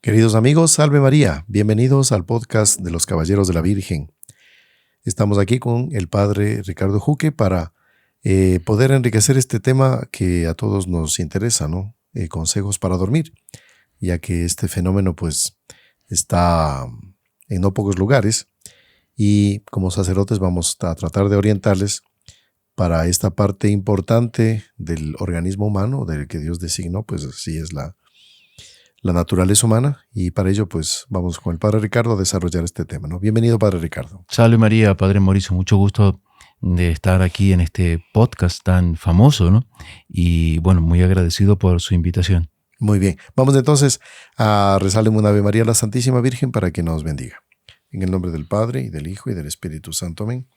Queridos amigos, Salve María, bienvenidos al podcast de los Caballeros de la Virgen. Estamos aquí con el Padre Ricardo Juque para poder enriquecer este tema que a todos nos interesa, ¿no? Consejos para dormir, ya que este fenómeno pues está en no pocos lugares y como sacerdotes vamos a tratar de orientarles para esta parte importante del organismo humano, del que Dios designó, pues así es la naturaleza humana, y para ello pues vamos con el Padre Ricardo a desarrollar este tema, ¿no? Bienvenido, Padre Ricardo. Salve María, Padre Mauricio, mucho gusto de estar aquí en este podcast tan famoso, ¿no? Y bueno, muy agradecido por su invitación. Muy bien, vamos entonces a rezarle una Ave María a la Santísima Virgen para que nos bendiga. En el nombre del Padre, y del Hijo, y del Espíritu Santo. Amén.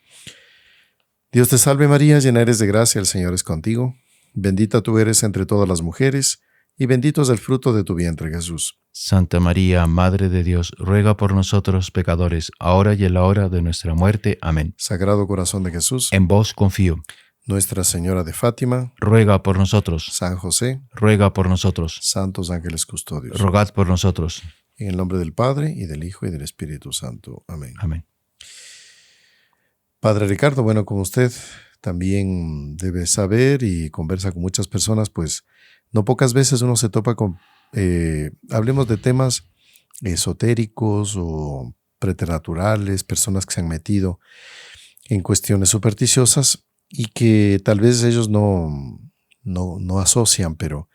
Dios te salve María, llena eres de gracia, el Señor es contigo. Bendita tú eres entre todas las mujeres, y bendito es el fruto de tu vientre, Jesús. Santa María, Madre de Dios, ruega por nosotros pecadores, ahora y en la hora de nuestra muerte. Amén. Sagrado Corazón de Jesús, En vos confío. Nuestra Señora de Fátima, Ruega por nosotros. San José, Ruega por nosotros. santos ángeles custodios. Rogad por nosotros. En el nombre del Padre, y del Hijo, y del Espíritu Santo. Amén. Amén. Padre Ricardo, bueno, como usted también debe saber y conversa con muchas personas, pues no pocas veces uno se topa con, hablemos de temas esotéricos o preternaturales, personas que se han metido en cuestiones supersticiosas y que tal vez ellos no asocian, pero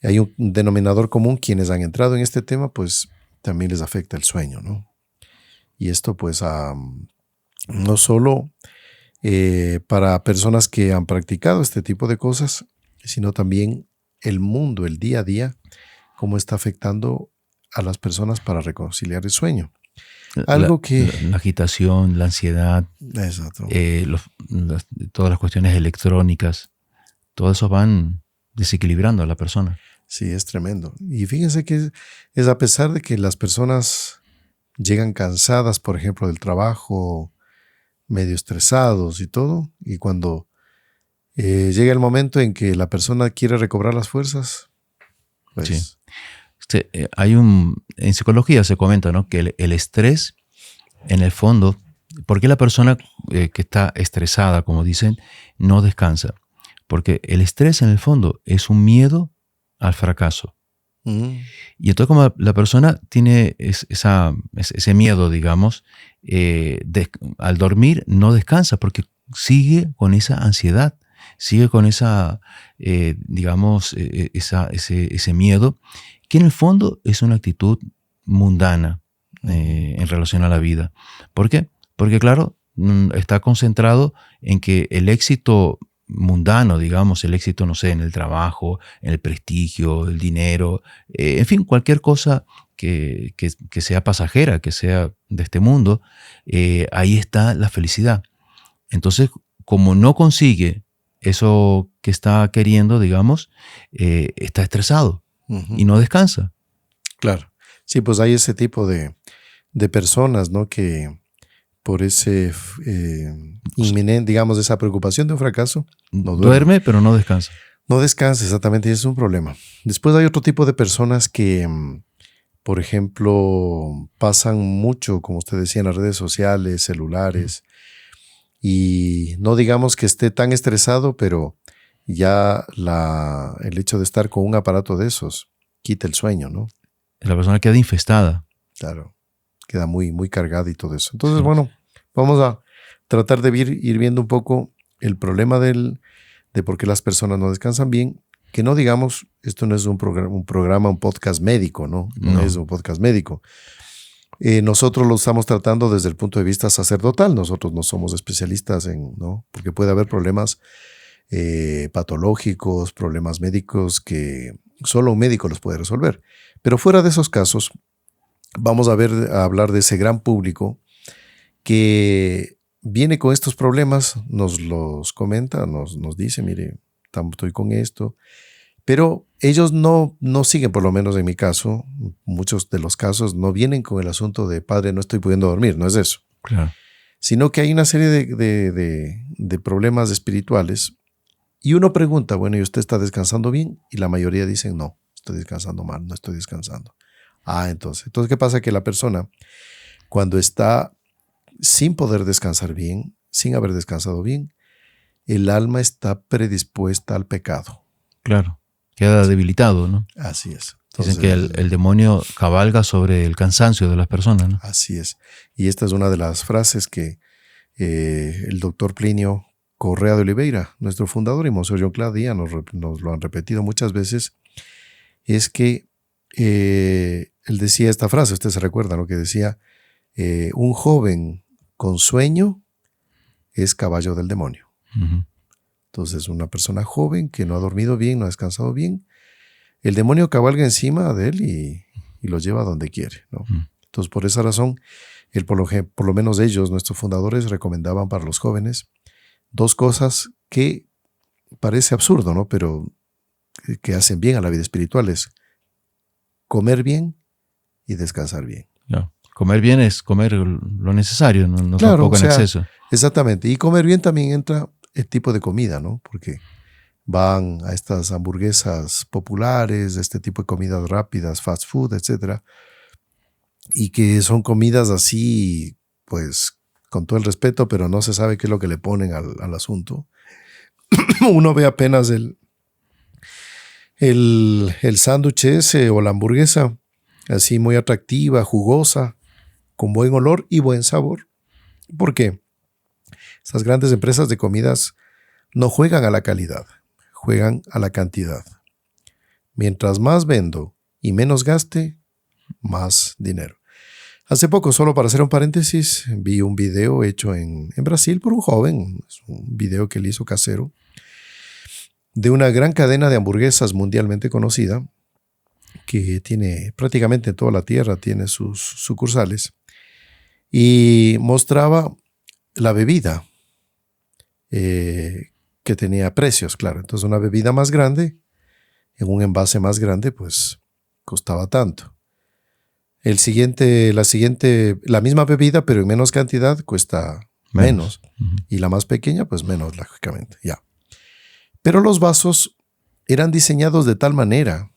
hay un denominador común: quienes han entrado en este tema, pues también les afecta el sueño, ¿no? Y esto pues no solo para personas que han practicado este tipo de cosas, sino también el mundo, el día a día, cómo está afectando a las personas para reconciliar el sueño. Algo la agitación, la ansiedad, exacto. Todas las cuestiones electrónicas, todo eso van desequilibrando a la persona. Sí, es tremendo. Y fíjense que es a pesar de que las personas llegan cansadas, por ejemplo, del trabajo, medio estresados y todo, y cuando llega el momento en que la persona quiere recobrar las fuerzas, pues... Sí. En psicología se comenta, ¿no?, que el estrés, en el fondo, ¿por qué la persona que está estresada, como dicen, no descansa? Porque el estrés, en el fondo, es un miedo al fracaso. Y entonces, como la persona tiene ese miedo, digamos, al dormir no descansa porque sigue con esa ansiedad, sigue con esa, ese miedo, que en el fondo es una actitud mundana en relación a la vida. ¿Por qué? Porque, claro, está concentrado en que el éxito mundano, digamos, el éxito, no sé, en el trabajo, en el prestigio, el dinero, en fin, cualquier cosa que sea pasajera, que sea de este mundo, ahí está la felicidad. Entonces, como no consigue eso que está queriendo, digamos, está estresado y no descansa. Claro. Sí, pues hay ese tipo de personas, ¿no?, que por ese inminente, digamos, esa preocupación de un fracaso, no duerme, pero no descansa. No descansa, exactamente, y es un problema. Después hay otro tipo de personas que, por ejemplo, pasan mucho, como usted decía, en las redes sociales, celulares, y no digamos que esté tan estresado, pero ya el hecho de estar con un aparato de esos quita el sueño, ¿no? La persona queda infestada. Claro, queda muy, muy cargada y todo eso. Entonces, bueno, vamos a tratar de ir viendo un poco el problema de por qué las personas no descansan bien, que no digamos, esto no es un programa, un podcast médico, ¿no? No es un podcast médico. Nosotros lo estamos tratando desde el punto de vista sacerdotal. Nosotros no somos especialistas ¿no? Porque puede haber problemas patológicos, problemas médicos que solo un médico los puede resolver. Pero fuera de esos casos, vamos a hablar de ese gran público que viene con estos problemas, nos los comenta, nos dice, mire, estoy con esto. Pero ellos no siguen, por lo menos en mi caso, muchos de los casos no vienen con el asunto de padre, no estoy pudiendo dormir, no es eso. Claro. Sino que hay una serie de problemas espirituales y uno pregunta, bueno, ¿y usted está descansando bien? Y la mayoría dicen, no, estoy descansando mal, no estoy descansando. Entonces, ¿qué pasa? Que la persona, cuando está sin poder descansar bien, sin haber descansado bien, el alma está predispuesta al pecado. Claro, queda debilitado, ¿no? Así es. Entonces, dicen que el demonio cabalga sobre el cansancio de las personas, ¿no? Así es. Y esta es una de las frases que el doctor Plinio Correa de Oliveira, nuestro fundador, y Monseñor John Claudia nos lo han repetido muchas veces, es que él decía esta frase, usted se recuerda, ¿no? Que decía, un joven con sueño es caballo del demonio. Uh-huh. Entonces, una persona joven que no ha dormido bien, no ha descansado bien, el demonio cabalga encima de él y lo lleva a donde quiere, ¿no? Uh-huh. Entonces, por esa razón, por lo menos ellos, nuestros fundadores, recomendaban para los jóvenes 2 cosas que parece absurdo, ¿no? Pero que hacen bien a la vida espiritual: es comer bien y descansar bien. No. Comer bien es comer lo necesario, no claro, tampoco en exceso. Exactamente. Y comer bien también entra el tipo de comida, ¿no? Porque van a estas hamburguesas populares, este tipo de comidas rápidas, fast food, etcétera, y que son comidas así, pues, con todo el respeto, pero no se sabe qué es lo que le ponen al asunto. Uno ve apenas el sándwich ese o la hamburguesa, así muy atractiva, jugosa, con buen olor y buen sabor. ¿Por qué? Estas grandes empresas de comidas no juegan a la calidad, juegan a la cantidad. Mientras más vendo y menos gaste, más dinero. Hace poco, solo para hacer un paréntesis, vi un video hecho en Brasil por un joven, un video que él hizo casero, de una gran cadena de hamburguesas mundialmente conocida, que tiene prácticamente en toda la tierra, tiene sus sucursales, y mostraba la bebida, que tenía precios, claro. Entonces, una bebida más grande, en un envase más grande, pues costaba tanto. La misma bebida, pero en menos cantidad, cuesta menos. Uh-huh. Y la más pequeña, pues menos, lógicamente, ya. Pero los vasos eran diseñados de tal manera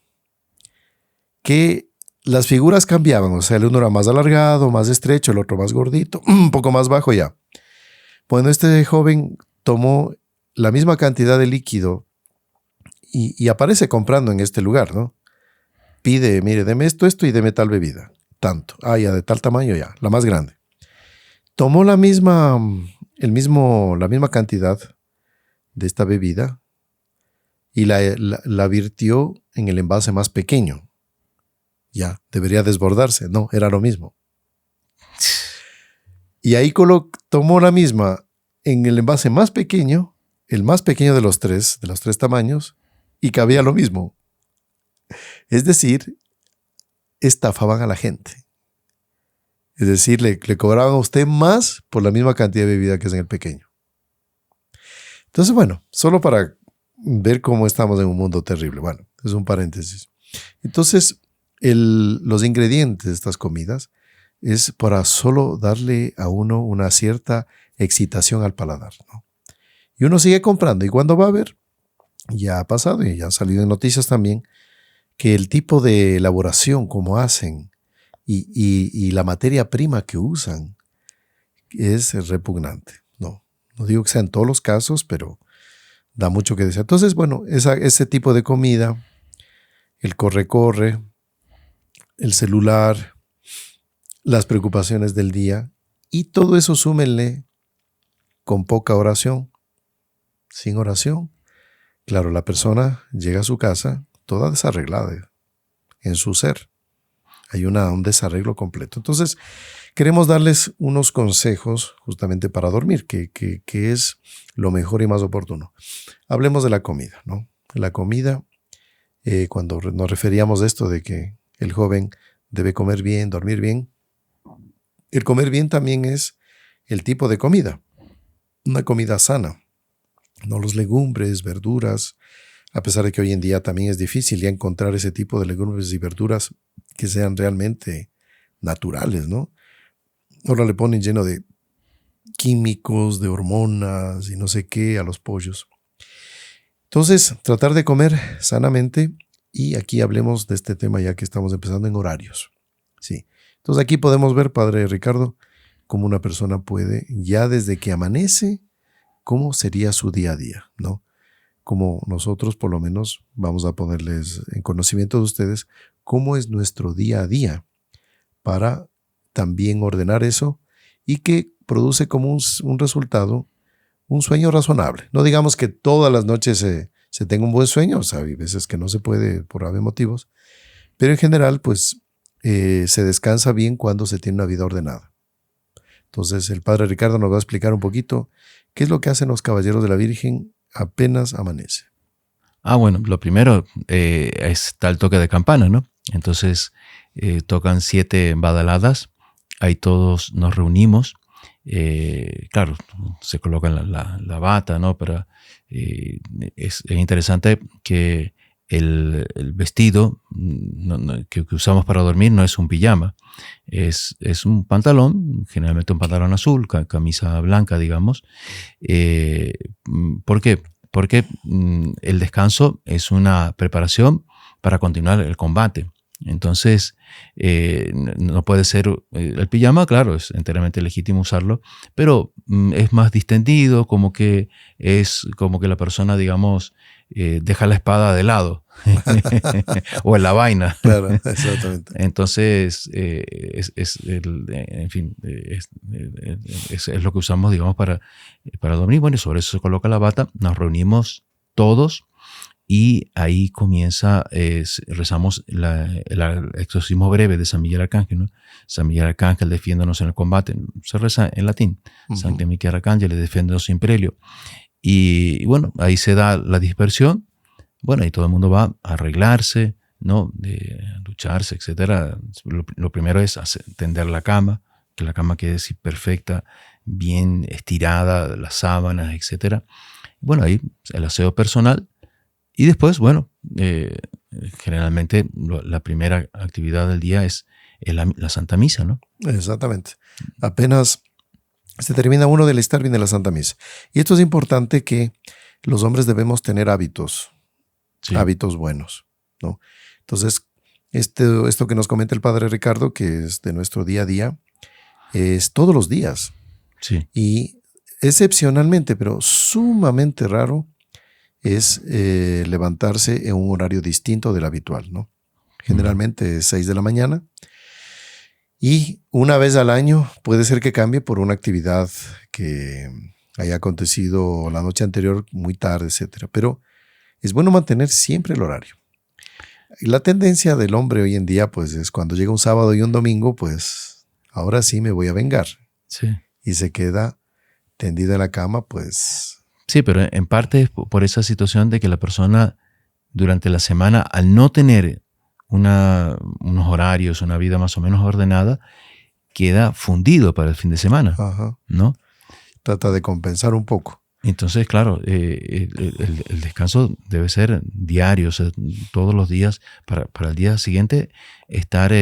que las figuras cambiaban. O sea, el uno era más alargado, más estrecho, el otro más gordito, un poco más bajo, ya. Bueno, este joven tomó la misma cantidad de líquido y aparece comprando en este lugar, ¿no? Pide, mire, deme esto y deme tal bebida. Tanto. Ya de tal tamaño, ya, la más grande. Tomó la misma cantidad de esta bebida y la virtió en el envase más pequeño. Ya, debería desbordarse. No, era lo mismo. Y ahí tomó la misma en el envase más pequeño, el más pequeño de los tres tamaños, y cabía lo mismo. Es decir, estafaban a la gente. Es decir, le cobraban a usted más por la misma cantidad de bebida que es en el pequeño. Entonces, bueno, solo para ver cómo estamos en un mundo terrible. Bueno, es un paréntesis. Entonces, los ingredientes de estas comidas es para solo darle a uno una cierta excitación al paladar, ¿no? Y uno sigue comprando, y cuando va a ver, ya ha pasado y ya han salido en noticias también, que el tipo de elaboración, como hacen, y la materia prima que usan es repugnante. No digo que sea en todos los casos, pero da mucho que decir. Entonces, bueno, ese tipo de comida, el corre, el celular, las preocupaciones del día, y todo eso súmenle con poca oración, sin oración. Claro, la persona llega a su casa toda desarreglada en su ser. Hay un desarreglo completo. Entonces, queremos darles unos consejos justamente para dormir, que es lo mejor y más oportuno. Hablemos de la comida, ¿no? La comida, cuando nos referíamos a esto de que el joven debe comer bien, dormir bien, el comer bien también es el tipo de comida. Una comida sana, no los legumbres, verduras, a pesar de que hoy en día también es difícil ya encontrar ese tipo de legumbres y verduras que sean realmente naturales, ¿no? Ahora le ponen lleno de químicos, de hormonas y no sé qué a los pollos. Entonces, tratar de comer sanamente, y aquí hablemos de este tema ya que estamos empezando en horarios. Sí. Entonces aquí podemos ver, Padre Ricardo, cómo una persona puede, ya desde que amanece, cómo sería su día a día, ¿no? Como nosotros, por lo menos, vamos a ponerles en conocimiento de ustedes cómo es nuestro día a día para también ordenar eso y que produce como un resultado, un sueño razonable. No digamos que todas las noches se tenga un buen sueño, o sea, hay veces que no se puede por varios motivos, pero en general, pues, se descansa bien cuando se tiene una vida ordenada. Entonces, el Padre Ricardo nos va a explicar un poquito qué es lo que hacen los caballeros de la Virgen apenas amanece. Bueno, lo primero está el toque de campana, ¿no? Entonces tocan 7 badaladas, ahí todos nos reunimos, claro, se coloca la bata, ¿no? Pero es interesante que el vestido que usamos para dormir no es un pijama, es un pantalón, generalmente un pantalón azul, camisa blanca, digamos. ¿Por qué? Porque el descanso es una preparación para continuar el combate. Entonces, no puede ser el pijama, claro, es enteramente legítimo usarlo, pero es más distendido, como que es como que la persona, digamos, deja la espada de lado o en la vaina. Claro, exactamente. Entonces, en fin, es lo que usamos, digamos, para dormir. Bueno, y sobre eso se coloca la bata, nos reunimos todos y ahí comienza, rezamos el exorcismo breve de San Miguel Arcángel, ¿no? San Miguel Arcángel, defiéndonos en el combate. Se reza en latín. Sancte Michael Arcángel, defiéndonos in prelio. Y bueno, ahí se da la dispersión. Bueno, ahí todo el mundo va a arreglarse, ¿no? Ducharse, etc. Lo primero es tender la cama, que la cama quede así perfecta, bien estirada, las sábanas, etc. Bueno, ahí el aseo personal. Y después, bueno, generalmente la primera actividad del día es la Santa Misa, ¿no? Exactamente. Apenas se termina uno de listar, viene la Santa Misa. Y esto es importante, que los hombres debemos tener hábitos, sí, hábitos buenos, ¿no? Entonces, esto que nos comenta el Padre Ricardo, que es de nuestro día a día, es todos los días. Sí. Y excepcionalmente, pero sumamente raro, es levantarse en un horario distinto del habitual, ¿no? Generalmente es 6 de la mañana. Y una vez al año puede ser que cambie por una actividad que haya acontecido la noche anterior muy tarde, etc. Pero es bueno mantener siempre el horario. La tendencia del hombre hoy en día, pues, es cuando llega un sábado y un domingo, pues, ahora sí me voy a vengar. Sí. Y se queda tendido en la cama, pues. Sí, pero en parte es por esa situación de que la persona durante la semana, al no tener unos horarios, una vida más o menos ordenada, queda fundido para el fin de semana. Ajá. ¿No? Trata de compensar un poco. Entonces, claro, el descanso debe ser diario, o sea, todos los días, para el día siguiente estar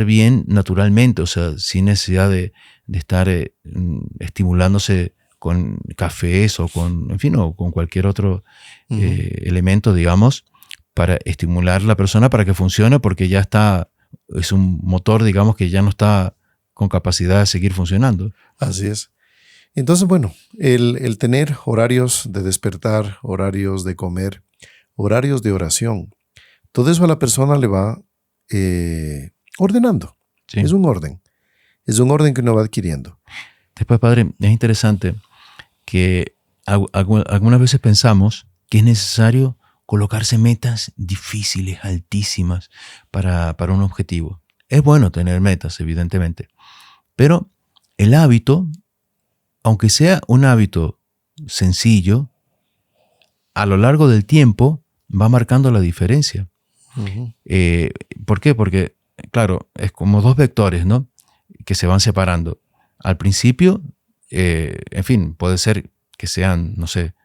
bien naturalmente, o sea, sin necesidad de estar estimulándose con cafés o con cualquier otro elemento, digamos, para estimular a la persona para que funcione, porque ya es un motor, digamos, que ya no está con capacidad de seguir funcionando. Así es. Entonces, bueno, el tener horarios de despertar, horarios de comer, horarios de oración, todo eso a la persona le va ordenando. Sí. Es un orden que uno va adquiriendo. Después, padre, es interesante que algunas veces pensamos que es necesario colocarse metas difíciles, altísimas para un objetivo. Es bueno tener metas, evidentemente, pero el hábito, aunque sea un hábito sencillo, a lo largo del tiempo va marcando la diferencia. Uh-huh. ¿Por qué? Porque, claro, es como dos vectores, ¿no?, que se van separando. Al principio, en fin, puede ser que sean, no sé,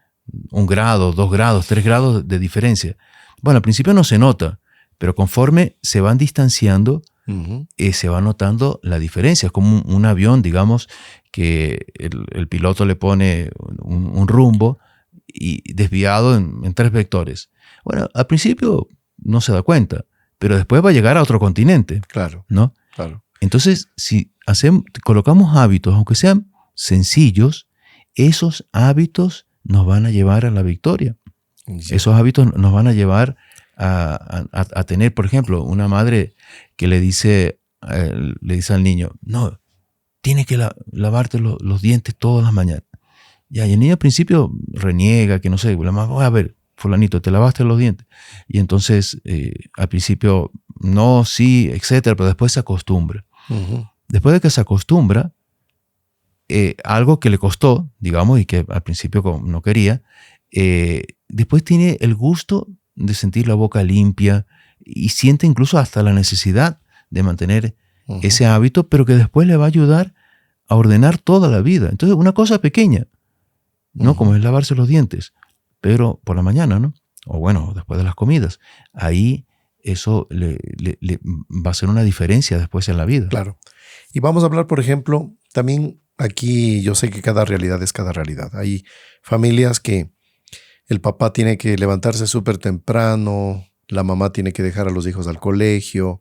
1 grado, 2 grados, 3 grados de diferencia. Bueno, al principio no se nota, pero conforme se van distanciando, uh-huh, se va notando la diferencia. Es como un avión, digamos, que el piloto le pone un rumbo y desviado en 3 vectores. Bueno, al principio no se da cuenta, pero después va a llegar a otro continente, Claro, ¿no? claro. Entonces, si colocamos hábitos, aunque sean sencillos, esos hábitos nos van a llevar a la victoria. Ya. Esos hábitos nos van a llevar a tener, por ejemplo, una madre que le dice al niño, no, tienes que lavarte los dientes todas las mañanas. Ya, y el niño al principio reniega, que no sé, la mamá, a ver, fulanito, ¿te lavaste los dientes? Y entonces, al principio, no, sí, etcétera, pero después se acostumbra. Uh-huh. Después de que se acostumbra, algo que le costó, digamos, y que al principio no quería, después tiene el gusto de sentir la boca limpia y siente incluso hasta la necesidad de mantener Uh-huh. ese hábito, pero que después le va a ayudar a ordenar toda la vida. Entonces, una cosa pequeña, ¿no? Uh-huh. Como es lavarse los dientes, pero por la mañana, ¿no? O bueno, después de las comidas. Ahí eso le va a hacer una diferencia después en la vida. Claro. Y vamos a hablar, por ejemplo, también aquí yo sé que cada realidad es cada realidad. Hay familias que el papá tiene que levantarse súper temprano, la mamá tiene que dejar a los hijos al colegio,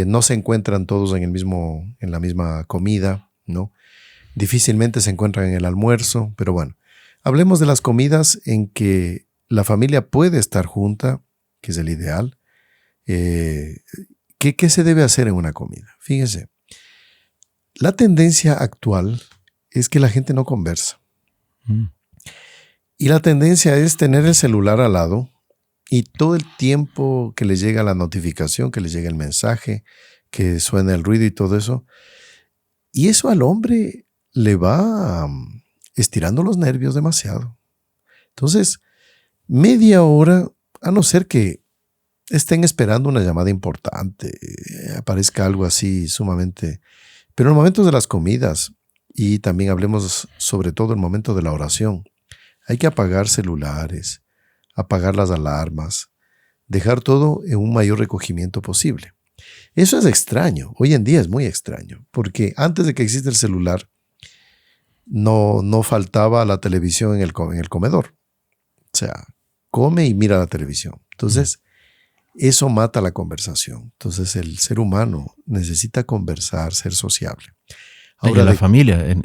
no se encuentran todos en la misma comida, ¿no? Difícilmente se encuentran en el almuerzo, pero bueno, hablemos de las comidas en que la familia puede estar junta, que es el ideal. ¿Qué se debe hacer en una comida? Fíjense, la tendencia actual es que la gente no conversa. Y la tendencia es tener el celular al lado y todo el tiempo que les llega la notificación, que les llega el mensaje, que suena el ruido y todo eso. Y eso al hombre le va estirando los nervios demasiado. Entonces, media hora, a no ser que estén esperando una llamada importante, aparezca algo así sumamente... Pero en momentos de las comidas, y también hablemos sobre todo el momento de la oración, hay que apagar celulares, apagar las alarmas, dejar todo en un mayor recogimiento posible. Eso es extraño, hoy en día es muy extraño, porque antes de que exista el celular, no faltaba la televisión en el comedor. O sea, come y mira la televisión. Entonces, eso mata la conversación. Entonces, el ser humano necesita conversar, ser sociable. Ahora, la familia, en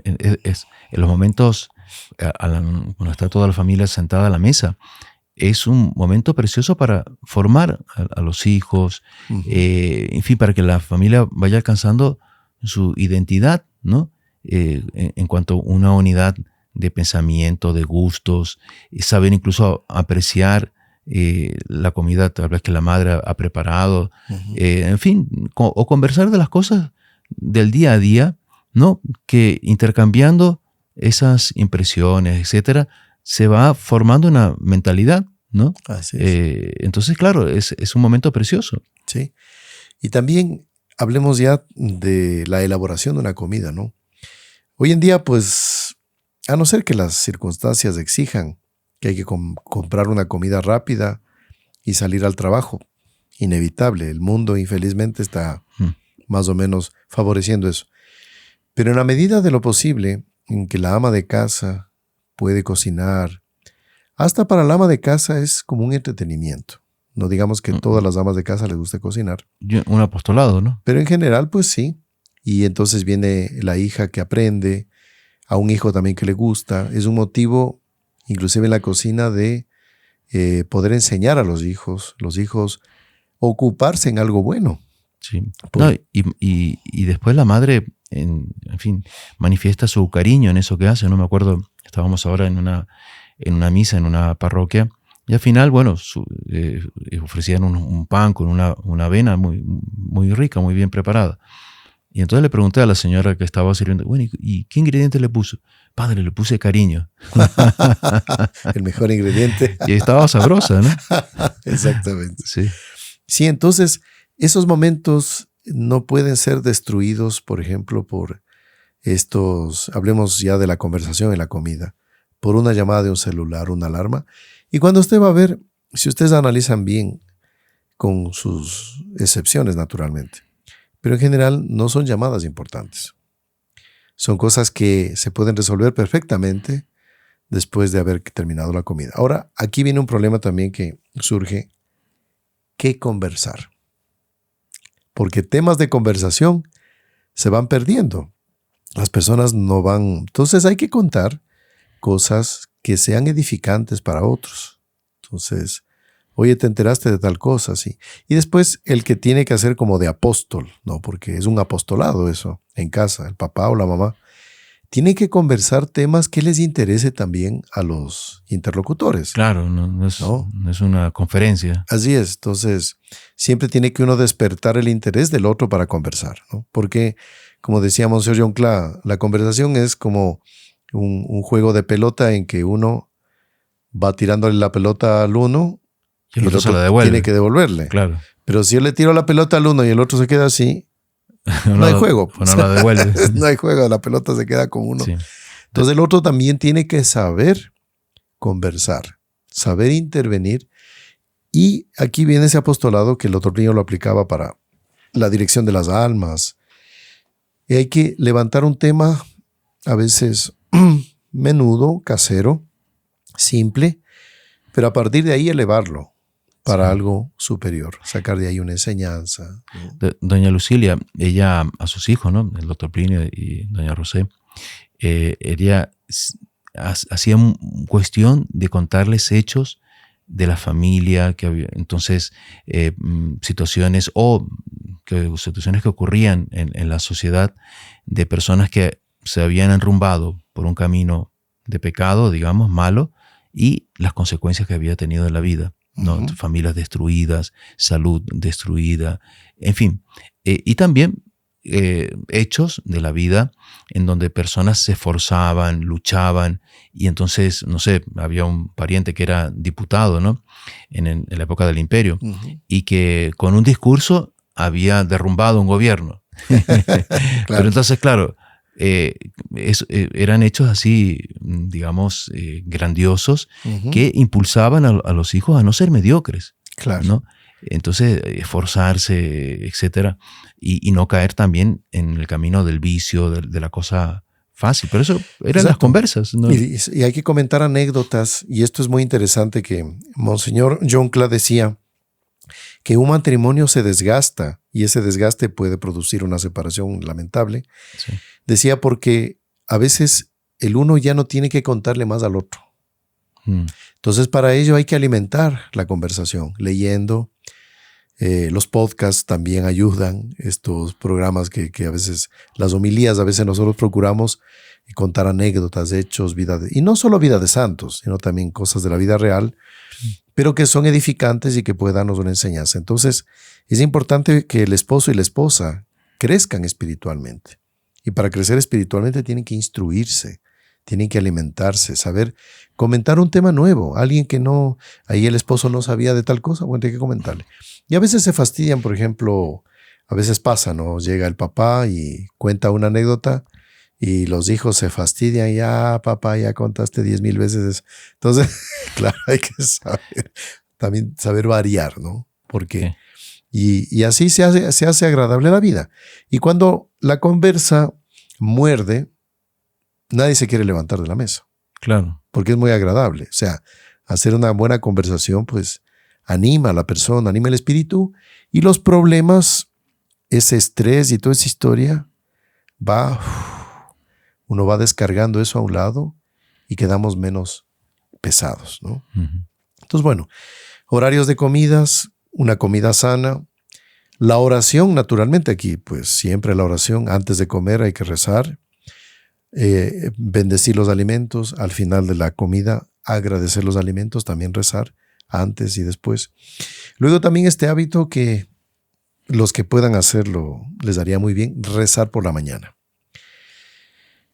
los momentos, cuando está toda la familia sentada a la mesa, es un momento precioso para formar a los hijos, Uh-huh. En fin, para que la familia vaya alcanzando su identidad, ¿no? En cuanto a una unidad de pensamiento, de gustos, saber incluso apreciar la comida tal vez que la madre ha preparado, Uh-huh. En fin, o conversar de las cosas del día a día, ¿no? Que intercambiando esas impresiones, etcétera, se va formando una mentalidad, ¿no? Así es. Entonces, claro, es un momento precioso. Sí. Y también hablemos ya de la elaboración de una comida, ¿no? Hoy en día, pues, a no ser que las circunstancias exijan que hay que comprar una comida rápida y salir al trabajo, inevitable. El mundo, infelizmente, está más o menos favoreciendo eso. Pero en la medida de lo posible en que la ama de casa puede cocinar, hasta para la ama de casa es como un entretenimiento. No digamos que todas las amas de casa les guste cocinar. Un apostolado, ¿no? Pero en general, pues sí. Y entonces viene la hija que aprende, a un hijo también que le gusta. Es un motivo, inclusive en la cocina, de poder enseñar a los hijos ocuparse en algo bueno. Sí. No, y después la madre, en fin, manifiesta su cariño en eso que hace. No me acuerdo, estábamos ahora en una misa, en una parroquia, y al final, bueno, ofrecían un pan con una avena muy, muy rica, muy bien preparada. Y entonces le pregunté a la señora que estaba sirviendo, bueno, ¿y qué ingrediente le puso? Padre, le puse cariño. El mejor ingrediente. Y estaba sabrosa, ¿no? Exactamente. Sí. Sí, entonces esos momentos no pueden ser destruidos, por ejemplo, por hablemos ya de la conversación en la comida, por una llamada de un celular, una alarma. Y cuando usted va a ver, si ustedes analizan bien, con sus excepciones naturalmente, pero en general no son llamadas importantes. Son cosas que se pueden resolver perfectamente después de haber terminado la comida. Ahora, aquí viene un problema también que surge. ¿Qué conversar? porque temas de conversación se van perdiendo. Las personas no van. Entonces hay que contar cosas que sean edificantes para otros. Entonces, oye, te enteraste de tal cosa, sí. Y después el que tiene que hacer como de apóstol, ¿no? Porque es un apostolado eso, en casa, el papá o la mamá. Tiene que conversar temas que les interese también a los interlocutores. Claro, no es una conferencia. Así es. Entonces, siempre tiene que uno despertar el interés del otro para conversar, ¿no? Porque, como decía Monseñor John Cla, la conversación es como un juego de pelota en que uno va tirándole la pelota al uno y el otro se la devuelve. Tiene que devolverle. Claro. Pero si yo le tiro la pelota al uno y el otro se queda así, no hay juego. No la devuelve. No hay juego, la pelota se queda con uno. Sí. Entonces el otro también tiene que saber conversar, saber intervenir. Y aquí viene ese apostolado que el doctor Niño lo aplicaba para la dirección de las almas. Y hay que levantar un tema a veces menudo, casero, simple, pero a partir de ahí elevarlo para algo superior, sacar de ahí una enseñanza, ¿no? Doña Lucilia, ella a sus hijos, ¿no? El doctor Plinio y doña Rosé, ella hacía cuestión de contarles hechos de la familia, que había, entonces situaciones que ocurrían en la sociedad de personas que se habían enrumbado por un camino de pecado, digamos, malo, y las consecuencias que había tenido en la vida, ¿no? Uh-huh. Familias destruidas, salud destruida, en fin. Y también hechos de la vida en donde personas se esforzaban, luchaban, y entonces, no sé, había un pariente que era diputado, ¿no? En la época del imperio, uh-huh. y que con un discurso había derrumbado un gobierno. Claro. Pero entonces, claro, eran hechos así, digamos, grandiosos, uh-huh. que impulsaban a los hijos a no ser mediocres, claro, ¿no? Entonces, esforzarse, etcétera, y no caer también en el camino del vicio, de la cosa fácil. Pero eso eran Exacto. Las conversas, ¿no? Y hay que comentar anécdotas, y esto es muy interesante que Monseñor John Cla decía que un matrimonio se desgasta y ese desgaste puede producir una separación lamentable. Sí. Decía porque a veces el uno ya no tiene que contarle más al otro. Entonces para ello hay que alimentar la conversación, leyendo. Los podcasts también ayudan, estos programas que a veces, las homilías, a veces nosotros procuramos contar anécdotas, hechos, y no solo vida de santos, sino también cosas de la vida real, pero que son edificantes y que pueden darnos una enseñanza. Entonces, es importante que el esposo y la esposa crezcan espiritualmente. Y para crecer espiritualmente tienen que instruirse, tienen que alimentarse, saber comentar un tema nuevo. Alguien que no, ahí el esposo no sabía de tal cosa, bueno, hay que comentarle. Y a veces se fastidian, por ejemplo, a veces pasa, ¿no? Llega el papá y cuenta una anécdota y los hijos se fastidian. Ya, papá, ya contaste 10,000 veces. Entonces, claro, hay que también saber variar, ¿no? Porque, y así se hace agradable la vida. Y cuando la conversa muerde, nadie se quiere levantar de la mesa. Claro. Porque es muy agradable. O sea, hacer una buena conversación, pues, anima a la persona, anima el espíritu, y los problemas, ese estrés y toda esa historia, uno va descargando eso a un lado y quedamos menos pesados, ¿no? Uh-huh. Entonces, bueno, horarios de comidas, una comida sana, la oración, naturalmente aquí, pues siempre la oración, antes de comer hay que rezar, bendecir los alimentos, al final de la comida agradecer los alimentos, también rezar, antes y después. Luego también este hábito que los que puedan hacerlo les daría muy bien, rezar por la mañana.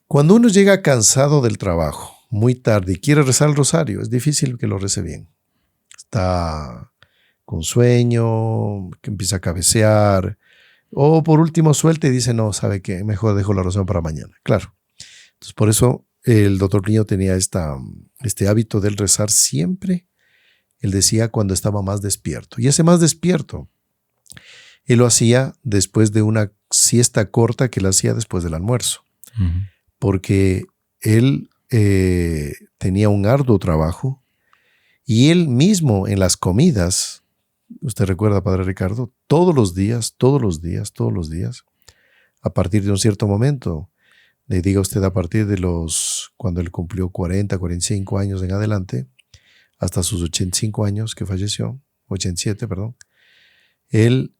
Cuando uno llega cansado del trabajo, muy tarde, y quiere rezar el rosario, es difícil que lo rece bien. Está con sueño, que empieza a cabecear, o por último suelta y dice, no, ¿sabe qué? Mejor dejo la oración para mañana. Claro. Entonces por eso el doctor Niño tenía este hábito del rezar siempre. Él decía cuando estaba más despierto. Y ese más despierto, él lo hacía después de una siesta corta que él hacía después del almuerzo. Uh-huh. Porque él tenía un arduo trabajo y él mismo en las comidas, usted recuerda, Padre Ricardo, todos los días, a partir de un cierto momento, le diga usted a partir de cuando él cumplió 40, 45 años en adelante, hasta sus 85 años que falleció, 87, perdón, él,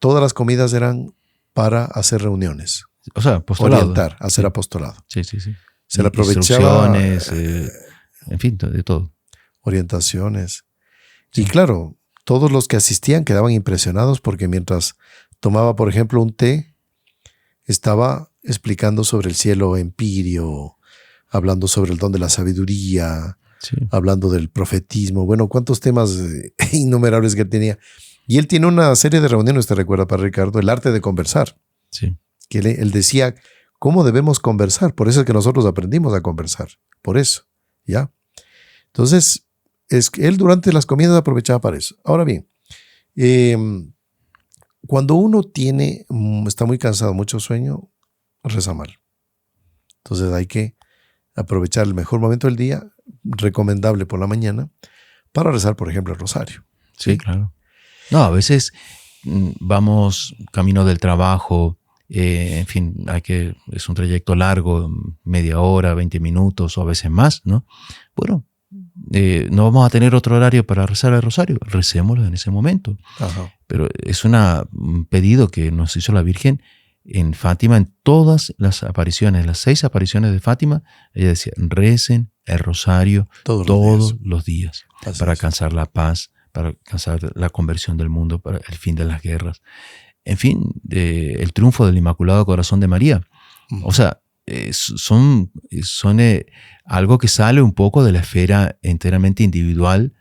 todas las comidas eran para hacer reuniones. O sea, apostolado. Orientar, hacer Sí. apostolado. Sí. Se le aprovechaba. Instrucciones, en fin, de todo. Orientaciones. Sí. Y claro, todos los que asistían quedaban impresionados porque mientras tomaba, por ejemplo, un té, estaba explicando sobre el cielo empíreo, hablando sobre el don de la sabiduría, Sí. hablando del profetismo. Bueno, cuántos temas innumerables que él tenía. Y él tiene una serie de reuniones, ¿te recuerda, Padre Ricardo? El arte de conversar. Sí. Que él decía cómo debemos conversar. Por eso es que nosotros aprendimos a conversar. Por eso, ¿ya? Entonces, es que él durante las comidas aprovechaba para eso. Ahora bien, cuando uno está muy cansado, mucho sueño, reza mal. Entonces hay que aprovechar el mejor momento del día, recomendable por la mañana, para rezar, por ejemplo, el rosario. Sí, claro. No, a veces vamos camino del trabajo, en fin, es un trayecto largo, media hora, 20 minutos o a veces más, ¿no? Bueno, no vamos a tener otro horario para rezar el rosario, recémoslo en ese momento. Ajá. Pero es un pedido que nos hizo la Virgen en Fátima, en todas las apariciones, las 6 apariciones de Fátima, ella decía, recen el rosario todos los días para alcanzar la paz, para alcanzar la conversión del mundo, para el fin de las guerras. En fin, el triunfo del Inmaculado Corazón de María. O sea, son algo que sale un poco de la esfera enteramente individual,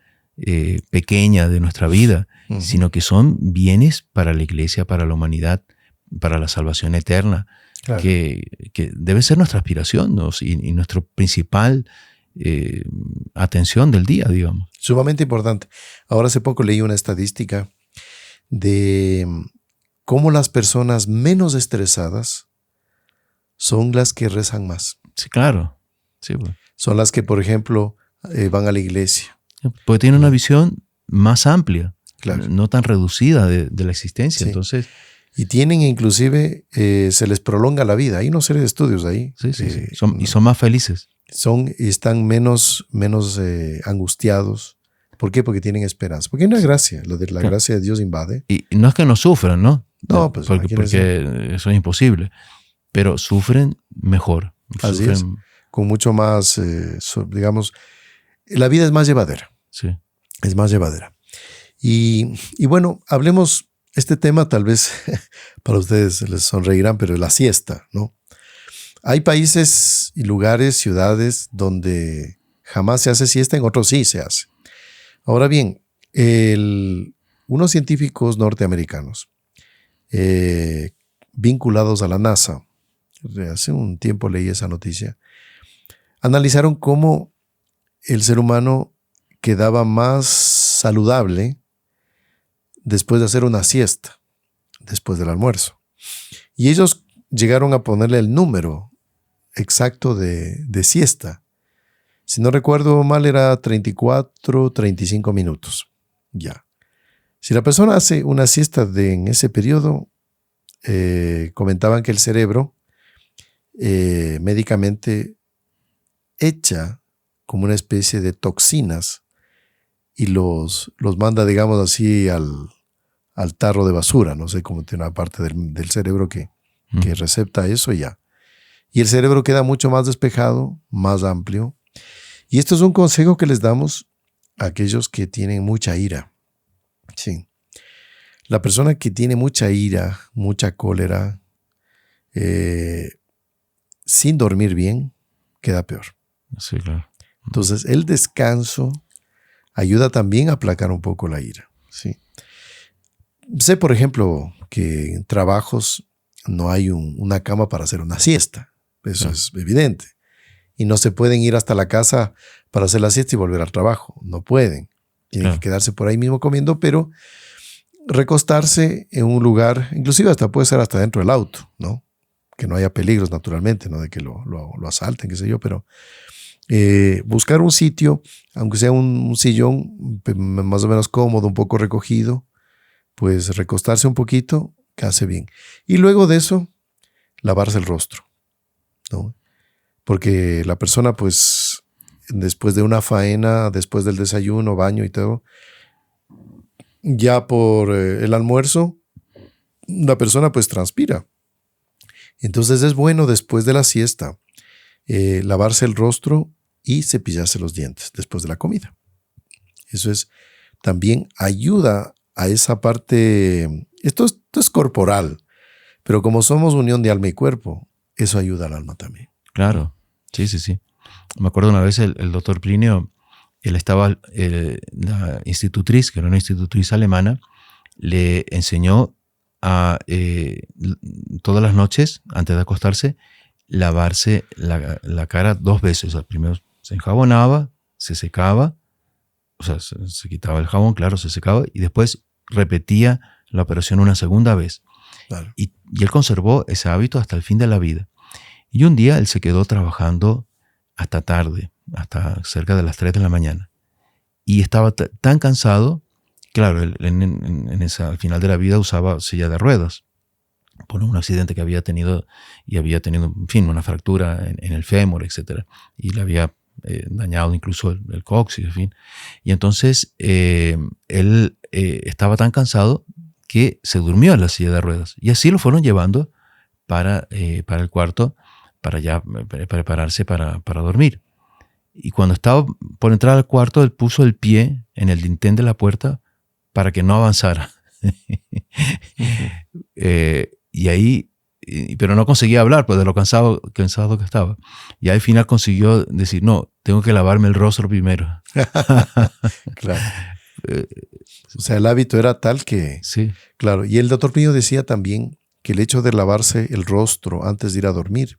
pequeña de nuestra vida, sino que son bienes para la Iglesia, para la humanidad, para la salvación eterna, claro, que debe ser nuestra aspiración, ¿no? y nuestra principal atención del día, digamos. Sumamente importante. Ahora hace poco leí una estadística de cómo las personas menos estresadas son las que rezan más. Sí, claro. Sí, bueno. Son las que, por ejemplo, van a la iglesia. Porque tienen una visión más amplia, claro, no tan reducida de la existencia. Sí. Entonces, y tienen inclusive, se les prolonga la vida. Hay una serie de estudios ahí. Sí. Son más felices. Están menos angustiados. ¿Por qué? Porque tienen esperanza. Porque hay una gracia. La gracia de Dios invade. Y no es que no sufran, ¿no? No, pues porque eso es imposible. Pero sufren mejor. Así es. Con mucho más, digamos, la vida es más llevadera. Sí. Es más llevadera. Y bueno, hablemos, este tema tal vez para ustedes les sonreirán, pero la siesta, ¿no? Hay países y lugares, ciudades donde jamás se hace siesta, en otros sí se hace. Ahora bien, unos científicos norteamericanos vinculados a la NASA, hace un tiempo leí esa noticia, analizaron cómo el ser humano quedaba más saludable después de hacer una siesta, después del almuerzo. Y ellos llegaron a ponerle el número exacto de siesta. Si no recuerdo mal, era 34, 35 minutos. Ya. Si la persona hace una siesta en ese periodo, comentaban que el cerebro médicamente echa como una especie de toxinas y los manda, digamos así, al tarro de basura. No sé cómo tiene una parte del cerebro que recepta eso y ya. Y el cerebro queda mucho más despejado, más amplio. Y esto es un consejo que les damos a aquellos que tienen mucha ira. Sí. La persona que tiene mucha ira, mucha cólera, sin dormir bien, queda peor. Sí, claro. Entonces, el descanso ayuda también a aplacar un poco la ira. ¿Sí? Sé, por ejemplo, que en trabajos no hay una cama para hacer una siesta. Eso es evidente. Y no se pueden ir hasta la casa para hacer la siesta y volver al trabajo. No pueden. Tienen que quedarse por ahí mismo comiendo, pero recostarse en un lugar, inclusive hasta puede ser hasta dentro del auto, ¿no? Que no haya peligros, naturalmente, no de que lo asalten, qué sé yo, pero buscar un sitio, aunque sea un sillón más o menos cómodo, un poco recogido, pues recostarse un poquito, que hace bien. Y luego de eso, lavarse el rostro, ¿no? Porque la persona, pues, después de una faena, después del desayuno, baño y todo, ya por el almuerzo, la persona pues transpira. Entonces es bueno después de la siesta lavarse el rostro y cepillarse los dientes después de la comida. Eso es, también ayuda a esa parte, esto es corporal, pero como somos unión de alma y cuerpo, eso ayuda al alma también. Claro, sí. Me acuerdo una vez el doctor Plinio, él estaba, la institutriz, que era una institutriz alemana, le enseñó a todas las noches, antes de acostarse, lavarse la cara 2 veces. O sea, primero se enjabonaba, se secaba, o sea, se quitaba el jabón, claro, se secaba, y después repetía la operación una segunda vez. Claro. Y él conservó ese hábito hasta el fin de la vida. Y un día él se quedó trabajando hasta tarde, hasta cerca de las 3 de la mañana. Y estaba tan cansado, claro, él al final de la vida usaba silla de ruedas por un accidente que había tenido, y había tenido, en fin, una fractura en el fémur, etc. Y le había dañado incluso el coxis, en fin. Y entonces él estaba tan cansado que se durmió en la silla de ruedas. Y así lo fueron llevando para el cuarto, para ya prepararse para dormir. Y cuando estaba por entrar al cuarto, él puso el pie en el dintel de la puerta para que no avanzara. Y ahí, pero no conseguía hablar, pues de lo cansado que estaba. Y al final consiguió decir, no, tengo que lavarme el rostro primero. Claro. O sea, el hábito era tal que... Sí. Claro, y el doctor Plinio decía también que el hecho de lavarse el rostro antes de ir a dormir,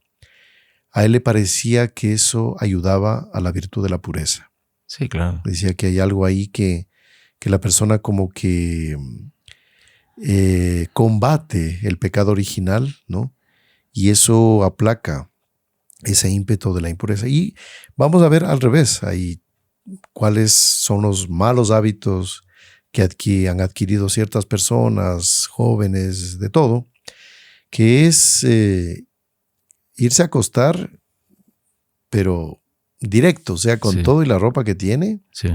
a él le parecía que eso ayudaba a la virtud de la pureza. Sí, claro. Decía que hay algo ahí que la persona como que combate el pecado original, ¿no? Y eso aplaca ese ímpetu de la impureza. Y vamos a ver al revés, ahí cuáles son los malos hábitos que han adquirido ciertas personas, jóvenes, de todo, que es irse a acostar, pero directo, o sea, con Sí. todo y la ropa que tiene, Sí.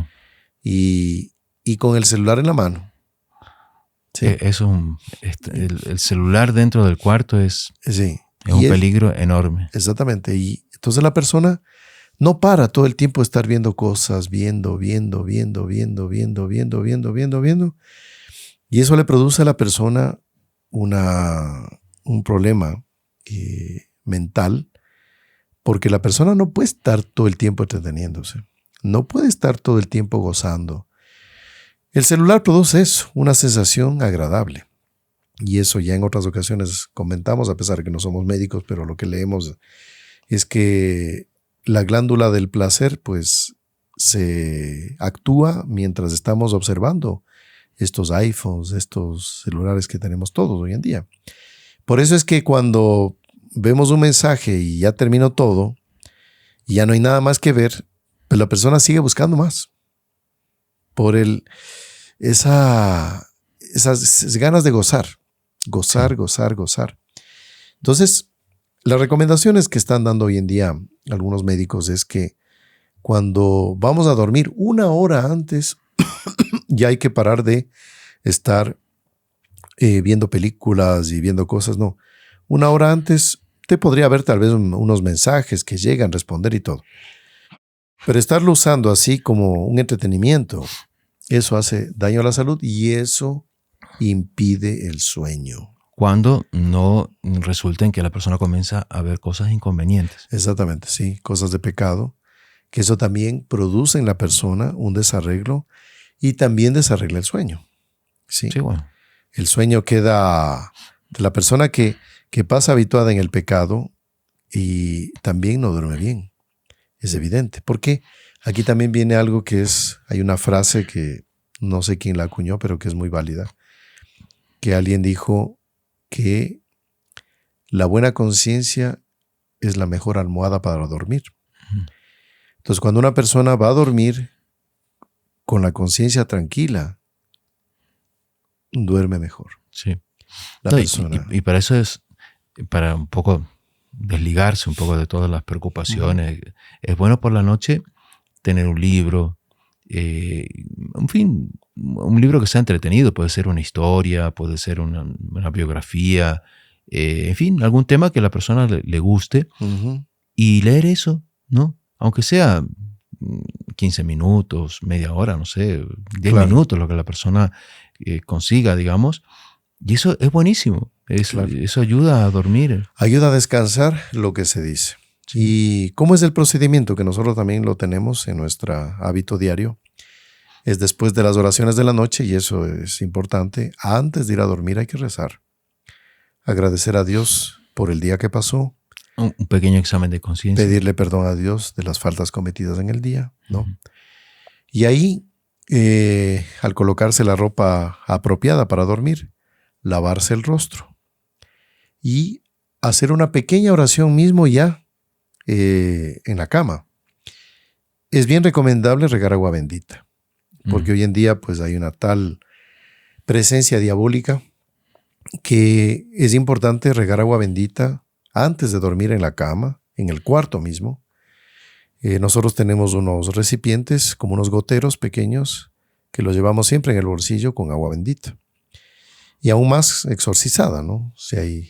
y con el celular en la mano. Sí. El celular dentro del cuarto es Sí. un peligro enorme. Exactamente. Y entonces la persona no para todo el tiempo de estar viendo cosas, viendo. Y eso le produce a la persona un problema mental, porque la persona no puede estar todo el tiempo entreteniéndose. No puede estar todo el tiempo gozando. El celular produce eso, una sensación agradable. Y eso ya en otras ocasiones comentamos, a pesar de que no somos médicos, pero lo que leemos es que la glándula del placer pues se actúa mientras estamos observando estos iPhones, estos celulares que tenemos todos hoy en día. Por eso es que cuando vemos un mensaje y ya terminó todo y ya no hay nada más que ver, pues la persona sigue buscando más por esas ganas de gozar. Entonces, las recomendaciones que están dando hoy en día algunos médicos es que cuando vamos a dormir 1 hora antes, ya hay que parar de estar viendo películas y viendo cosas. No, 1 hora antes te podría haber tal vez unos mensajes que llegan, responder y todo. Pero estarlo usando así como un entretenimiento, eso hace daño a la salud y eso impide el sueño. Cuando no resulta en que la persona comienza a ver cosas inconvenientes. Exactamente, sí, cosas de pecado, que eso también produce en la persona un desarreglo y también desarregla el sueño. Sí, Sí, bueno. El sueño queda de la persona que pasa habituada en el pecado y también no duerme bien. Es evidente. Porque aquí también viene algo hay una frase que no sé quién la acuñó, pero que es muy válida, que alguien dijo que la buena conciencia es la mejor almohada para dormir. Entonces, cuando una persona va a dormir con la conciencia tranquila, duerme mejor. Sí. La No, persona. y para eso es, para un poco desligarse un poco de todas las preocupaciones. Es bueno por la noche tener un libro, en fin, un libro que sea entretenido. Puede ser una historia, puede ser una biografía, en fin, algún tema que a la persona le guste, y leer eso, ¿no? Aunque sea 15 minutos, media hora, no sé, 10 Claro. minutos, lo que la persona consiga, digamos. Y eso es buenísimo. Claro. Eso ayuda a dormir. Ayuda a descansar, lo que se dice. Sí. ¿Y cómo es el procedimiento? Que nosotros también lo tenemos en nuestro hábito diario. Es después de las oraciones de la noche, y eso es importante. Antes de ir a dormir hay que rezar. Agradecer a Dios por el día que pasó. Un pequeño examen de conciencia. Pedirle perdón a Dios de las faltas cometidas en el día, ¿no? Y ahí, al colocarse la ropa apropiada para dormir, lavarse el rostro y hacer una pequeña oración mismo ya en la cama. Es bien recomendable regar agua bendita, porque hoy en día pues hay una tal presencia diabólica que es importante regar agua bendita antes de dormir en la cama, en el cuarto mismo. Nosotros tenemos unos recipientes, como unos goteros pequeños, que los llevamos siempre en el bolsillo con agua bendita. Y aún más exorcizada, ¿no? Si hay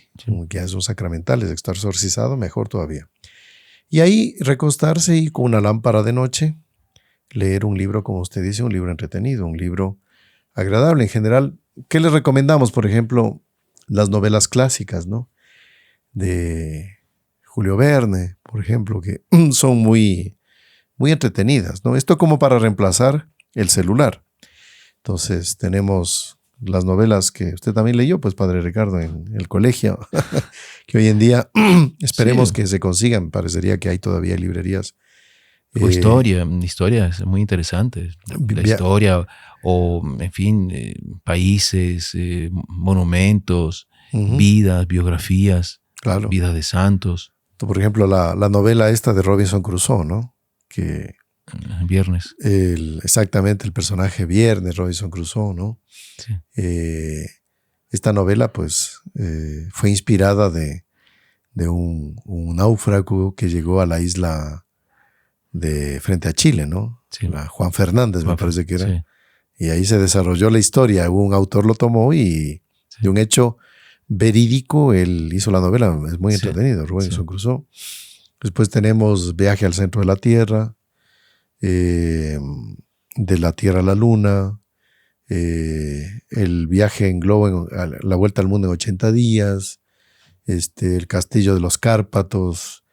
ya son sacramentales, estar exorcizado, mejor todavía. Y ahí recostarse y con una lámpara de noche, leer un libro, como usted dice, un libro entretenido, un libro agradable. En general, ¿qué les recomendamos? Por ejemplo, las novelas clásicas, ¿no? De Julio Verne, por ejemplo, que son muy, muy entretenidas, ¿no? Esto como para reemplazar el celular. Entonces tenemos las novelas que usted también leyó, pues Padre Ricardo, en el colegio, que hoy en día esperemos que se consigan. Parecería que hay todavía librerías. O historias muy interesantes. La historia, o en fin, países, monumentos, vidas, biografías, claro. vidas de santos. Por ejemplo, la novela esta de Robinson Crusoe, ¿no? Que Viernes. Exactamente, el personaje Viernes, Robinson Crusoe, ¿no? Sí. Esta novela, pues, fue inspirada de un náufrago que llegó a la isla de frente a Chile, ¿no? Sí. Juan Fernández, me parece que era. Sí. Y ahí se desarrolló la historia. Un autor lo tomó y de un hecho verídico, él hizo la novela. Es muy entretenido, Robinson Crusoe. Después tenemos Viaje al centro de la Tierra, de la Tierra a la Luna, el viaje en globo, la vuelta al mundo en 80 días, el Castillo de los Cárpatos.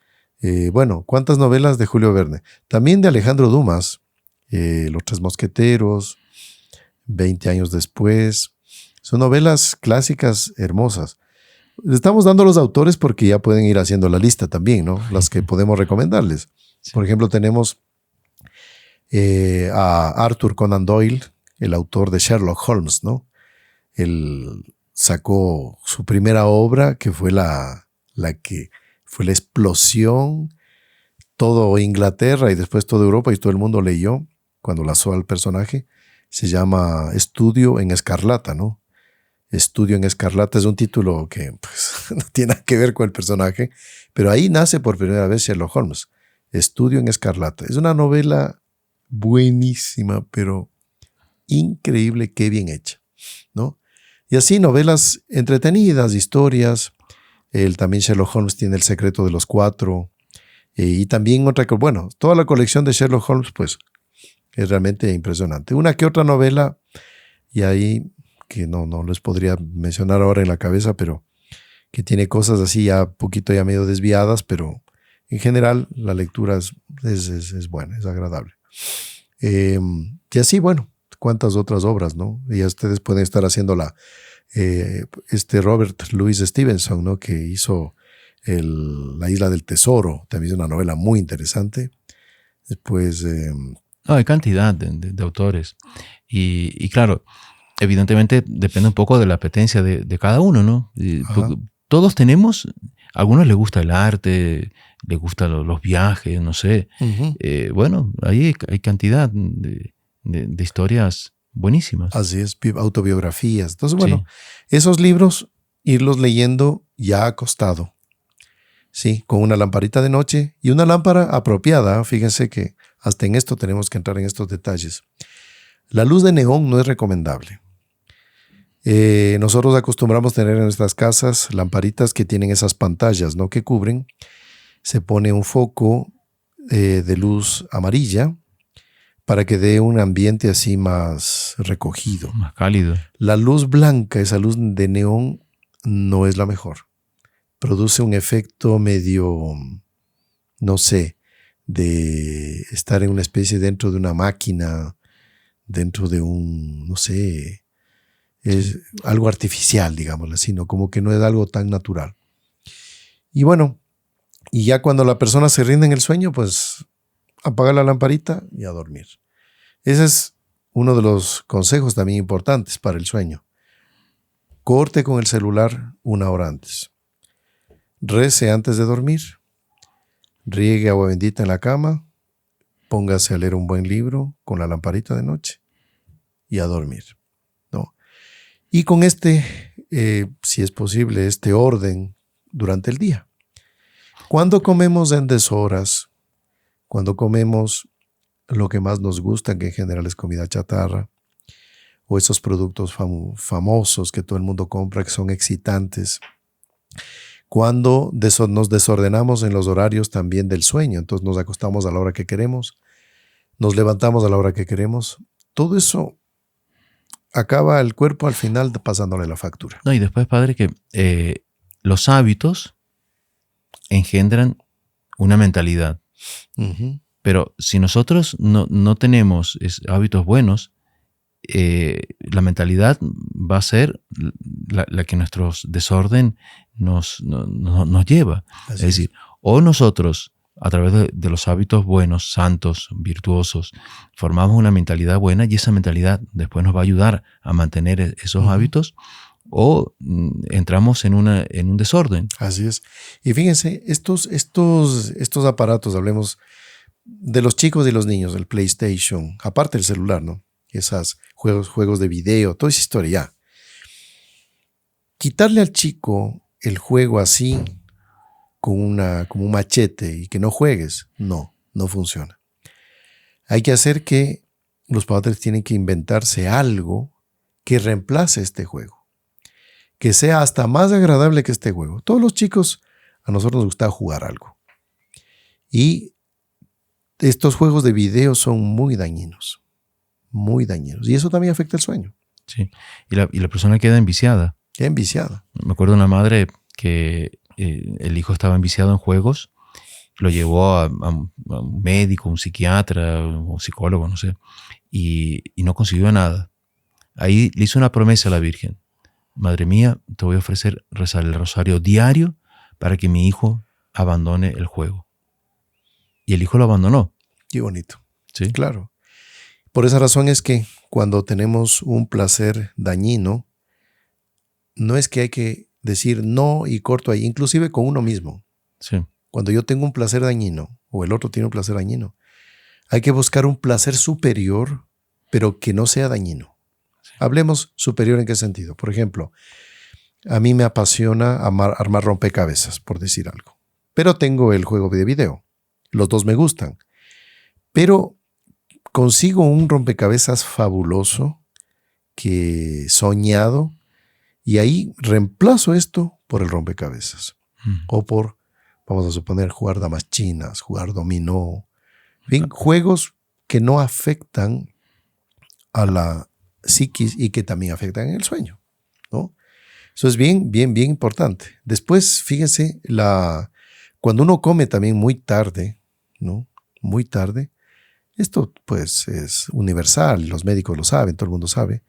Bueno, ¿cuántas novelas de Julio Verne? También de Alejandro Dumas, Los Tres Mosqueteros, 20 años después. Son novelas clásicas hermosas. Le estamos dando los autores porque ya pueden ir haciendo la lista también, ¿no? Las que podemos recomendarles. Sí. Por ejemplo, tenemos a Arthur Conan Doyle, el autor de Sherlock Holmes, ¿no? Él sacó su primera obra, que fue la que fue la explosión. Todo Inglaterra y después toda Europa y todo el mundo leyó cuando lanzó al personaje. Se llama Estudio en Escarlata, ¿no? Estudio en Escarlata es un título que pues, no tiene nada que ver con el personaje, pero ahí nace por primera vez Sherlock Holmes. Estudio en Escarlata. Es una novela buenísima, pero increíble, qué bien hecha, ¿no? Y así novelas entretenidas, historias. También Sherlock Holmes tiene El secreto de los cuatro. Y también otra, bueno, toda la colección de Sherlock Holmes, pues, es realmente impresionante. Una que otra novela, y ahí que no les podría mencionar ahora en la cabeza, pero que tiene cosas así ya poquito ya medio desviadas, pero en general la lectura es buena, es agradable. Y así, bueno, cuántas otras obras, ¿no? Y ustedes pueden estar haciendo Robert Louis Stevenson, ¿no? Que hizo La Isla del Tesoro, también es una novela muy interesante. Después... hay cantidad de autores. Y claro, evidentemente depende un poco de la apetencia de cada uno, ¿no? Todos tenemos, a algunos les gusta el arte, les gustan los viajes, no sé. Bueno, ahí hay cantidad de historias buenísimas. Así es, autobiografías. Entonces, bueno, Sí. esos libros, irlos leyendo ya acostado. Sí, con una lamparita de noche y una lámpara apropiada. Fíjense que hasta en esto tenemos que entrar en estos detalles. La luz de neón no es recomendable. Nosotros acostumbramos tener en nuestras casas lamparitas que tienen esas pantallas, ¿no? Que cubren. Se pone un foco de luz amarilla para que dé un ambiente así más recogido. Más cálido. La luz blanca, esa luz de neón, no es la mejor. Produce un efecto medio, no sé, de estar en una especie dentro de una máquina, dentro de un, no sé, es algo artificial, digámoslo así, ¿no? Como que no es algo tan natural. Y bueno, y ya cuando la persona se rinde en el sueño, pues apaga la lamparita y a dormir. Ese es uno de los consejos también importantes para el sueño. Corte con el celular 1 hora antes. Rece antes de dormir. Riegue agua bendita en la cama. Póngase a leer un buen libro con la lamparita de noche y a dormir, ¿no? Y con si es posible, este orden durante el día. Cuando comemos en deshoras, cuando comemos lo que más nos gusta, que en general es comida chatarra, o esos productos famosos que todo el mundo compra, que son excitantes, cuando nos desordenamos en los horarios también del sueño, entonces nos acostamos a la hora que queremos, nos levantamos a la hora que queremos, todo eso acaba el cuerpo al final pasándole la factura. No, y después, padre, que los hábitos engendran una mentalidad. Uh-huh. Pero si nosotros no tenemos hábitos buenos, la mentalidad va a ser la que nuestro desorden nos lleva. Así es decir, o nosotros, a través de los hábitos buenos, santos, virtuosos, formamos una mentalidad buena y esa mentalidad después nos va a ayudar a mantener esos hábitos, o entramos en un desorden. Así es. Y fíjense, estos aparatos, hablemos de los chicos y los niños, el PlayStation, aparte del celular, ¿no? Esos juegos de video, toda esa historia ya. Quitarle al chico el juego así, como un machete y que no juegues, no funciona. Hay que hacer que los padres tienen que inventarse algo que reemplace este juego, que sea hasta más agradable que este juego. Todos los chicos, a nosotros nos gusta jugar algo. Y estos juegos de video son muy dañinos. Muy dañinos. Y eso también afecta el sueño. Sí. Y la persona queda enviciada. Queda enviciada. Me acuerdo de una madre que el hijo estaba enviciado en juegos, lo llevó a un médico, un psiquiatra, un psicólogo, no sé, y no consiguió nada. Ahí le hizo una promesa a la Virgen. Madre mía, te voy a ofrecer rezar el rosario diario para que mi hijo abandone el juego. Y el hijo lo abandonó. Qué bonito. Sí. Claro. Por esa razón es que cuando tenemos un placer dañino, no es que hay que decir no y corto ahí, inclusive con uno mismo. Sí. Cuando yo tengo un placer dañino o el otro tiene un placer dañino, hay que buscar un placer superior, pero que no sea dañino. Sí. Hablemos superior en qué sentido. Por ejemplo, a mí me apasiona armar rompecabezas, por decir algo. Pero tengo el juego de video. Los dos me gustan. Pero consigo un rompecabezas fabuloso, que soñado, y ahí reemplazo esto por el rompecabezas. O por, vamos a suponer, jugar damas chinas, jugar dominó. Bien, juegos que no afectan a la psiquis y que también afectan en el sueño, ¿no? Eso es bien importante. Después, fíjense, cuando uno come también muy tarde, ¿no? Muy tarde, esto pues es universal, los médicos lo saben, todo el mundo sabe,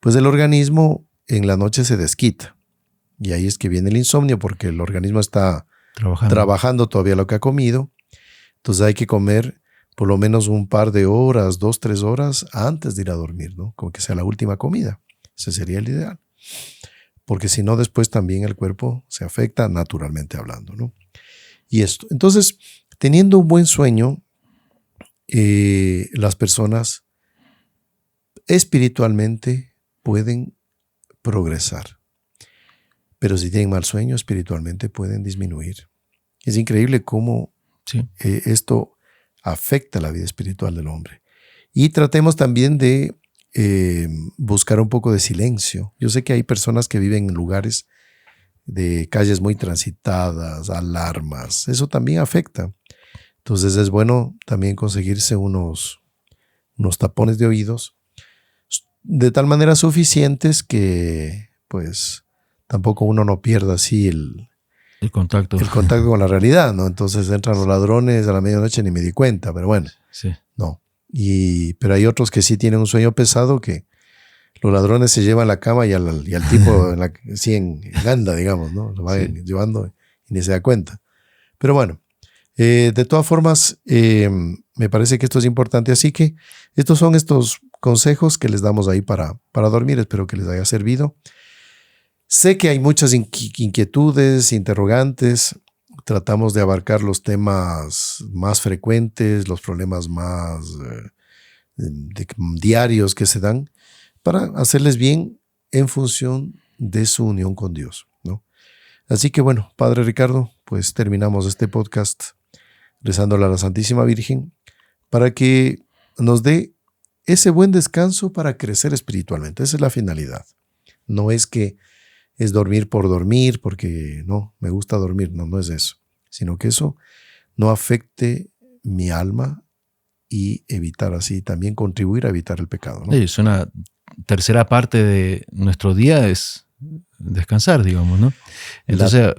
pues el organismo en la noche se desquita. Y ahí es que viene el insomnio, porque el organismo está trabajando todavía lo que ha comido. Entonces hay que comer por lo menos un par de horas, 2, 3 horas antes de ir a dormir, ¿no? Como que sea la última comida. Ese sería el ideal. Porque si no, después también el cuerpo se afecta, naturalmente hablando, ¿no? Y esto. Entonces, teniendo un buen sueño, las personas espiritualmente pueden progresar. Pero si tienen mal sueño, espiritualmente pueden disminuir. Es increíble cómo esto afecta la vida espiritual del hombre. Y tratemos también de buscar un poco de silencio. Yo sé que hay personas que viven en lugares de calles muy transitadas, alarmas. Eso también afecta. Entonces es bueno también conseguirse unos tapones de oídos de tal manera suficientes que pues tampoco uno no pierda así el contacto con la realidad, ¿no? Entonces entran los ladrones a la medianoche, ni me di cuenta, pero bueno, no. Pero hay otros que sí tienen un sueño pesado, que los ladrones se llevan la cama y al tipo en ganda, digamos, ¿no? Lo van llevando y ni se da cuenta. Pero bueno, de todas formas, me parece que esto es importante, así que estos son estos consejos que les damos ahí para dormir. Espero que les haya servido. Sé que hay muchas inquietudes, interrogantes. Tratamos de abarcar los temas más frecuentes, los problemas más diarios que se dan, para hacerles bien en función de su unión con Dios, ¿no? Así que bueno, Padre Ricardo, pues terminamos este podcast rezándole a la Santísima Virgen para que nos dé ese buen descanso para crecer espiritualmente. Esa es la finalidad. No es que es dormir por dormir, porque no, me gusta dormir. No es eso. Sino que eso no afecte mi alma y evitar así, también contribuir a evitar el pecado, ¿no? Sí, es una tercera parte de nuestro día es descansar, digamos, ¿no? Entonces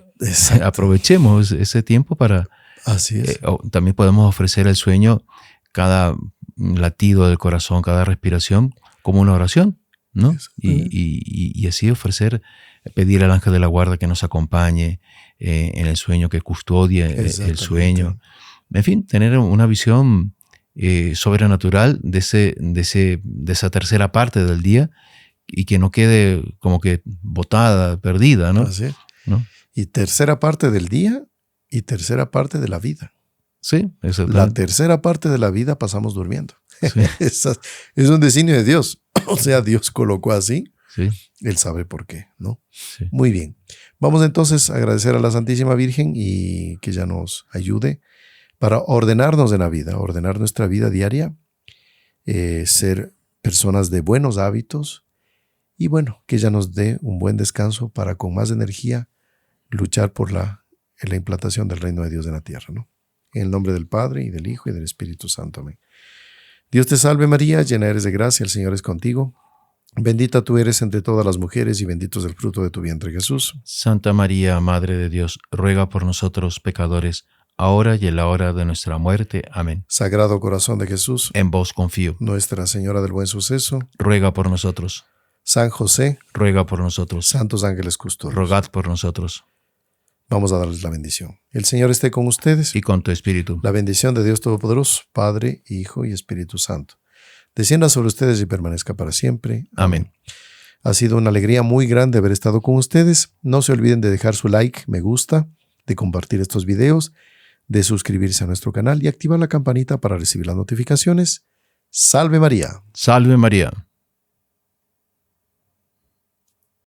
aprovechemos ese tiempo para... Así es. También podemos ofrecer el sueño, cada latido del corazón, cada respiración, como una oración, ¿no? Y así pedir al ángel de la guarda que nos acompañe en el sueño, que custodie el sueño. En fin, tener una visión sobrenatural de esa tercera parte del día y que no quede como que botada, perdida, ¿no? Así es. ¿No? Y tercera parte del día y tercera parte de la vida. Sí, eso es la tercera parte de la vida pasamos durmiendo. Sí. Es un designio de Dios. O sea, Dios colocó así. Sí. Él sabe por qué, ¿no? Sí. Muy bien. Vamos entonces a agradecer a la Santísima Virgen y que ella nos ayude para ordenarnos en la vida, ordenar nuestra vida diaria, ser personas de buenos hábitos y bueno, que ella nos dé un buen descanso para con más energía luchar por la implantación del reino de Dios en la tierra, ¿no? En el nombre del Padre, y del Hijo, y del Espíritu Santo. Amén. Dios te salve María, llena eres de gracia, el Señor es contigo. Bendita tú eres entre todas las mujeres, y bendito es el fruto de tu vientre, Jesús. Santa María, Madre de Dios, ruega por nosotros pecadores, ahora y en la hora de nuestra muerte. Amén. Sagrado corazón de Jesús, en vos confío. Nuestra Señora del Buen Suceso, ruega por nosotros. San José, ruega por nosotros. Santos ángeles custodios, rogad por nosotros. Vamos a darles la bendición. El Señor esté con ustedes. Y con tu espíritu. La bendición de Dios Todopoderoso, Padre, Hijo y Espíritu Santo, descienda sobre ustedes y permanezca para siempre. Amén. Ha sido una alegría muy grande haber estado con ustedes. No se olviden de dejar su like, me gusta, de compartir estos videos, de suscribirse a nuestro canal y activar la campanita para recibir las notificaciones. ¡Salve María! ¡Salve María!